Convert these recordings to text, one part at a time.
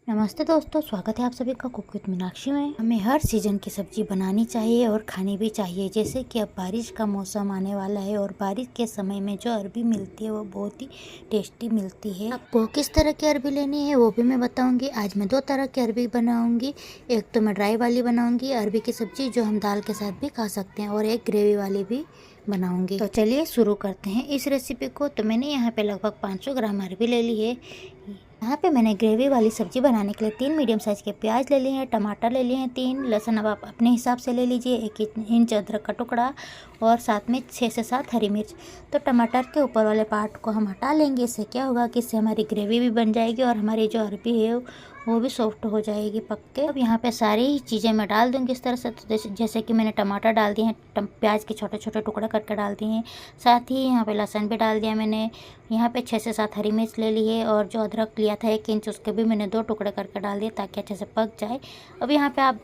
नमस्ते दोस्तों, स्वागत है आप सभी का कुक विद मीनाक्षी में। हमें हर सीजन की सब्जी बनानी चाहिए और खानी भी चाहिए। जैसे कि अब बारिश का मौसम आने वाला है और बारिश के समय में जो अरबी मिलती है वो बहुत ही टेस्टी मिलती है। आपको किस तरह की अरबी लेनी है वो भी मैं बताऊंगी। आज मैं 2 तरह की अरबी बनाऊंगी। एक तो मैं ड्राई वाली बनाऊंगी अरबी की सब्जी जो हम दाल के साथ भी खा सकते हैं, और एक ग्रेवी वाली भी बनाऊंगी। तो चलिए शुरू करते हैं इस रेसिपी को। तो मैंने यहाँ पे लगभग 500 ग्राम अरबी ले ली है। यहाँ पे मैंने ग्रेवी वाली सब्जी बनाने के लिए 3 मीडियम साइज के प्याज ले लिए हैं, टमाटर ले लिए हैं 3, लहसुन अब आप अपने हिसाब से ले लीजिए, 1 इंच अदरक का टुकड़ा और साथ में 6 से 7 हरी मिर्च। तो टमाटर के ऊपर वाले पार्ट को हम हटा लेंगे। इससे क्या होगा कि इससे हमारी ग्रेवी भी बन जाएगी और हमारी जो अरबी है वो भी सॉफ्ट हो जाएगी पक के। अब यहाँ पे सारी चीज़ें मैं डाल दूँगी इस तरह से। तो जैसे कि मैंने टमाटर डाल दिए हैं, प्याज के छोटे छोटे टुकड़े करके डाल दिए हैं, साथ ही यहाँ पे लहसुन भी डाल दिया मैंने। यहाँ पे 6 से 7 हरी मिर्च ले ली है और जो अदरक लिया था 1 इंच उसके भी मैंने 2 टुकड़े करके डाल दिए ताकि अच्छे से पक जाए। अब यहाँ पे आप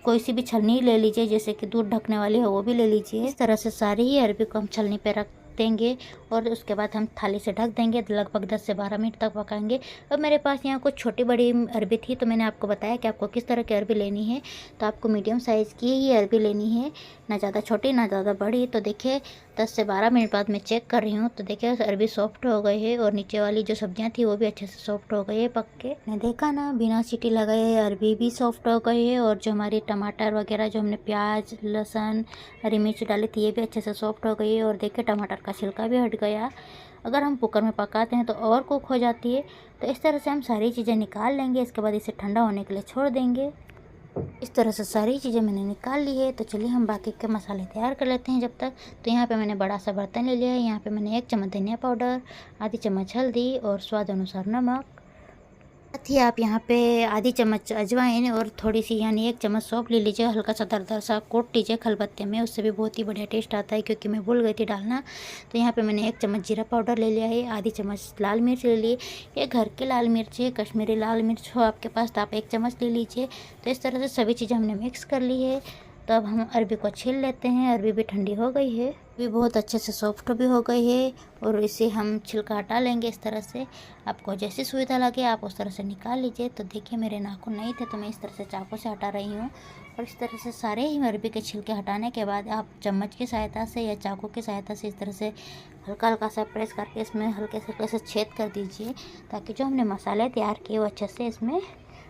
कोई सी भी छलनी ले लीजिए, जैसे कि दूध ढकने वाली है वो भी ले लीजिए। इस तरह से सारी ही अरबी को हम छलनी पे रख देंगे और उसके बाद हम थाली से ढक देंगे। लगभग 10 से 12 मिनट तक पकाएंगे। अब मेरे पास यहाँ कुछ छोटी बड़ी अरबी थी तो मैंने आपको बताया कि आपको किस तरह की अरबी लेनी है। तो आपको मीडियम साइज़ की ही अरबी लेनी है, ना ज़्यादा छोटी ना ज़्यादा बड़ी। तो देखिए 10 से 12 मिनट बाद मैं चेक कर रही हूँ तो देखिए अरबी सॉफ्ट हो गई है और नीचे वाली जो सब्जियाँ थी वो भी अच्छे से सॉफ्ट हो गई है पक के। मैंने देखा ना, बिना सीटी लगाए अरबी भी सॉफ्ट हो गई है और जो हमारी टमाटर वगैरह जो हमने प्याज लहसुन हरी मिर्च डाली थी ये भी अच्छे से सॉफ्ट हो गई है। और देखिए टमाटर का छिलका भी हट गया। अगर हम कुकर में पकाते हैं तो और कुक हो जाती है। तो इस तरह से हम सारी चीज़ें निकाल लेंगे। इसके बाद इसे ठंडा होने के लिए छोड़ देंगे। इस तरह से सारी चीज़ें मैंने निकाल ली है। तो चलिए हम बाकी के मसाले तैयार कर लेते हैं जब तक। तो यहाँ पे मैंने बड़ा सा बर्तन ले लिया है। यहाँ पे मैंने 1 चम्मच धनिया पाउडर, आधी चम्मच हल्दी और स्वाद अनुसार नमक। साथ ही आप यहाँ पे आधी चम्मच अजवाइन और थोड़ी सी यानी 1 चम्मच सौंफ ले लीजिए। हल्का सा दरदरा सा कोट लीजिए खलबत्ते में, उससे भी बहुत ही बढ़िया टेस्ट आता है, क्योंकि मैं भूल गई थी डालना। तो यहाँ पे मैंने 1 चम्मच जीरा पाउडर ले लिया है, आधी चम्मच लाल मिर्च ले ली। ये घर की लाल मिर्च है, कश्मीरी लाल मिर्च हो आपके पास तो आप 1 चम्मच ले लीजिए। तो इस तरह से सभी चीज़ें हमने मिक्स कर ली है। तो अब हम अरबी को छील लेते हैं। अरबी भी ठंडी हो गई है, भी बहुत अच्छे से सॉफ्ट भी हो गई है और इसे हम छिलका हटा लेंगे इस तरह से। आपको जैसी सुविधा लगे आप उस तरह से निकाल लीजिए। तो देखिए मेरे नाखून नहीं थे तो मैं इस तरह से चाकू से हटा रही हूँ। और इस तरह से सारे ही अरबी के छिलके हटाने के बाद आप चम्मच की सहायता से या चाकू की सहायता से इस तरह से हल्का हल्का सा प्रेस करके इसमें हल्के से छेद कर दीजिए, ताकि जो हमने मसाले तैयार किए वो अच्छे से इसमें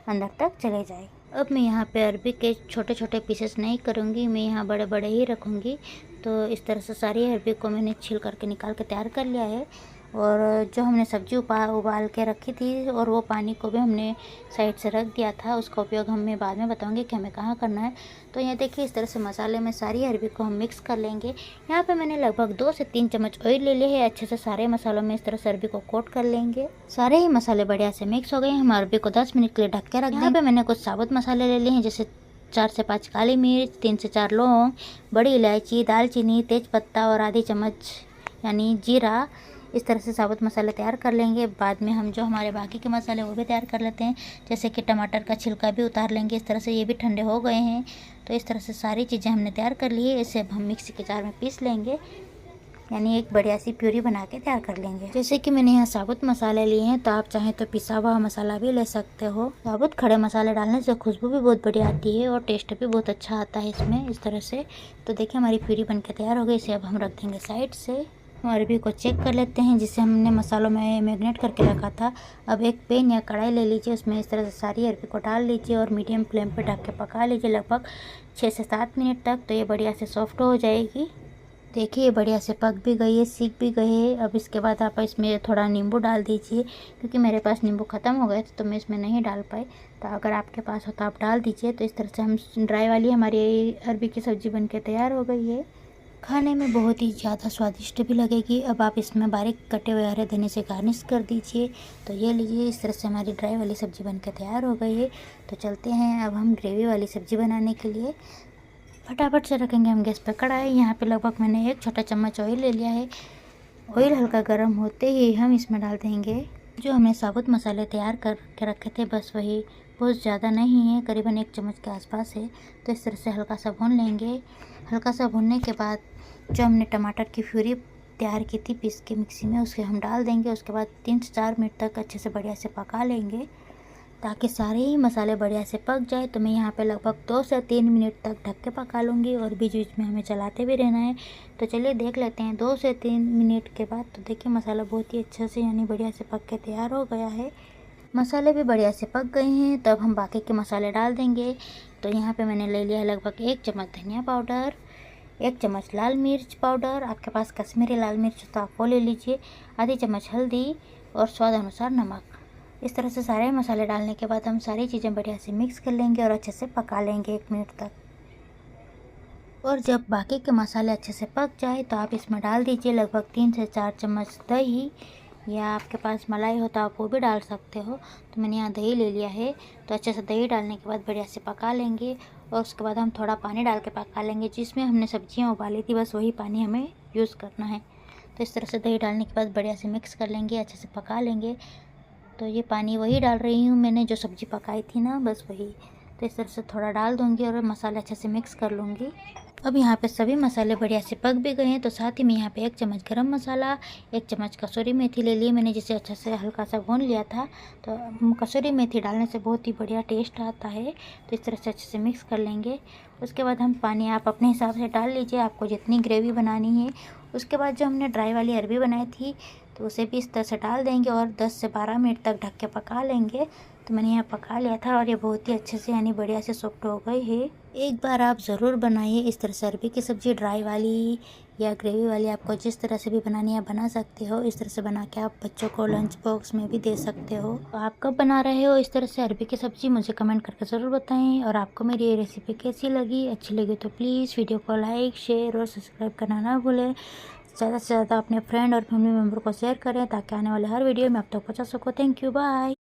अंदर तक चले जाए। अब मैं यहाँ पे अरबी के छोटे छोटे पीसेस नहीं करूँगी, मैं यहाँ बड़े बड़े ही रखूँगी। तो इस तरह से सारी अरबी को मैंने छील करके निकाल के तैयार कर लिया है। और जो हमने सब्ज़ी उबाल के रखी थी और वो पानी को भी हमने साइड से रख दिया था, उसका उपयोग हमें बाद में बताऊंगी कि हमें कहाँ करना है। तो ये देखिए इस तरह से मसाले में सारी अरबी को हम मिक्स कर लेंगे। यहाँ पे मैंने लगभग 2 से 3 चम्मच ऑयल ले लिए है। अच्छे से सारे मसालों में इस तरह से अरबी को कोट कर लेंगे। सारे ही मसाले बढ़िया से मिक्स हो गए। हम अरबी को 10 मिनट के लिए ढक के रख दें। यहाँ पे मैंने कुछ साबुत मसाले ले लिए हैं, जैसे 4 से 5 काली मिर्च, 3 से 4 लौंग, बड़ी इलायची, दालचीनी, तेज़पत्ता और आधी चम्मच यानी जीरा। इस तरह से साबुत मसाले तैयार कर लेंगे। बाद में हम जो हमारे बाकी के मसाले वो भी तैयार कर लेते हैं, जैसे कि टमाटर का छिलका भी उतार लेंगे इस तरह से, ये भी ठंडे हो गए हैं। तो इस तरह से सारी चीज़ें हमने तैयार कर ली है। इसे अब हम मिक्सी के जार में पीस लेंगे, यानी एक बढ़िया सी प्यूरी बना के तैयार कर लेंगे। जैसे कि मैंने यहाँ साबुत मसाले लिए हैं, तो आप चाहें तो पिसा हुआ मसाला भी ले सकते हो। साबुत खड़े मसाले डालने से खुशबू भी बहुत बढ़िया आती है और टेस्ट भी बहुत अच्छा आता है इसमें इस तरह से। तो देखिए हमारी प्यूरी बन के तैयार हो गई। इसे अब हम रख देंगे साइड से। हम अरबी को चेक कर लेते हैं जिसे हमने मसालों में मैरिनेट करके रखा था। अब एक पैन या कढ़ाई ले लीजिए, उसमें इस तरह से सारी अरबी को डाल लीजिए और मीडियम फ्लेम पर ढक के पका लीजिए लगभग 6 से 7 मिनट तक। तो ये बढ़िया से सॉफ्ट हो जाएगी। देखिए ये बढ़िया से पक भी गई है, सीख भी गई है। अब इसके बाद आप इसमें थोड़ा नींबू डाल दीजिए, क्योंकि मेरे पास नींबू ख़त्म हो गए थे तो मैं इसमें नहीं डाल पाई। तो अगर आपके पास हो तो आप डाल दीजिए। तो इस तरह से हम ड्राई वाली हमारी अरबी की सब्ज़ी बनके तैयार हो गई है। खाने में बहुत ही ज़्यादा स्वादिष्ट भी लगेगी। अब आप इसमें बारीक कटे हुए हरे धनिया से गार्निश कर दीजिए। तो ये लीजिए, इस तरह से हमारी ड्राई वाली सब्ज़ी बनकर तैयार हो गई है। तो चलते हैं अब हम ग्रेवी वाली सब्ज़ी बनाने के लिए। फटाफट से रखेंगे हम गैस पर कढ़ाई। यहाँ पे लगभग मैंने 1 छोटा चम्मच ऑयल ले लिया है। ऑयल हल्का गर्म होते ही हम इसमें डाल देंगे जो हमने साबुत मसाले तैयार करके रखे थे, बस वही, बहुत ज़्यादा नहीं है, करीबन 1 चम्मच के आसपास है। तो इस तरह से हल्का सा भून लेंगे। हल्का सा भूनने के बाद जो हमने टमाटर की प्यूरी तैयार की थी पीस के मिक्सी में, उसे हम डाल देंगे। उसके बाद 3 से 4 मिनट तक अच्छे से बढ़िया से पका लेंगे। ताकि सारे ही मसाले बढ़िया से पक जाए। तो मैं यहाँ पे लगभग 2 से 3 मिनट तक ढक के पका लूँगी और बीच बीच में हमें चलाते भी रहना है। तो चलिए देख लेते हैं 2 से 3 मिनट के बाद। तो देखिए मसाला बहुत ही अच्छे से यानी बढ़िया से पक के तैयार हो गया है। मसाले भी बढ़िया से पक गए हैं। तब हम बाकी के मसाले डाल देंगे। तो यहाँ पे मैंने ले लिया है लगभग 1 चम्मच धनिया पाउडर, 1 चम्मच लाल मिर्च पाउडर, आपके पास कश्मीरी लाल मिर्च तो आप वो ले लीजिए, आधी चम्मच हल्दी और स्वाद अनुसार नमक। इस तरह से सारे मसाले डालने के बाद हम सारी चीज़ें बढ़िया से मिक्स कर लेंगे और अच्छे से पका लेंगे 1 मिनट तक। और जब बाकी के मसाले अच्छे से पक जाए तो आप इसमें डाल दीजिए लगभग 3 से 4 चम्मच दही, या आपके पास मलाई हो तो आप वो भी डाल सकते हो। तो मैंने यहाँ दही ले लिया है। तो अच्छे से दही डालने के बाद बढ़िया से पका लेंगे और उसके बाद हम थोड़ा पानी डाल के पका लेंगे। जिसमें हमने सब्जियाँ उबाली थी बस वही पानी हमें यूज़ करना है। तो इस तरह से दही डालने के बाद बढ़िया से मिक्स कर लेंगे, अच्छे से पका लेंगे। तो ये पानी वही डाल रही हूँ मैंने जो सब्ज़ी पकाई थी ना, बस वही। तो इस तरह से थोड़ा डाल दूँगी और मसाला अच्छे से मिक्स कर लूँगी। अब यहाँ पे सभी मसाले बढ़िया से पक भी गए हैं। तो साथ ही में यहाँ पे 1 चम्मच गरम मसाला, 1 चम्मच कसूरी मेथी ले ली मैंने, जिसे अच्छे से हल्का सा भून लिया था। तो कसूरी मेथी डालने से बहुत ही बढ़िया टेस्ट आता है। तो इस तरह से अच्छे से मिक्स कर लेंगे। उसके बाद हम पानी आप अपने हिसाब से डाल लीजिए, आपको जितनी ग्रेवी बनानी है। उसके बाद जो हमने ड्राई वाली अरबी बनाई थी तो उसे भी इस तरह से डाल देंगे और 10 से 12 मिनट तक ढक के पका लेंगे। तो मैंने यहाँ पका लिया था और ये बहुत ही अच्छे से यानी बढ़िया से सॉफ्ट हो गई है। एक बार आप ज़रूर बनाइए इस तरह से अरबी की सब्ज़ी, ड्राई वाली या ग्रेवी वाली, आपको जिस तरह से भी बनानी है बना सकते हो। इस तरह से बना के आप बच्चों को लंच बॉक्स में भी दे सकते हो। तो आप कब बना रहे हो इस तरह से अरबी की सब्ज़ी, मुझे कमेंट करके ज़रूर बताएं। और आपको मेरी ये रेसिपी कैसी लगी, अच्छी लगी तो प्लीज़ वीडियो को लाइक, शेयर और सब्सक्राइब करना ना भूलें। ज़्यादा से ज़्यादा अपने फ्रेंड और फैमिली मेम्बर को शेयर करें ताकि आने वाले हर वीडियो में आप तक पहुँचा सको। Thank you, bye.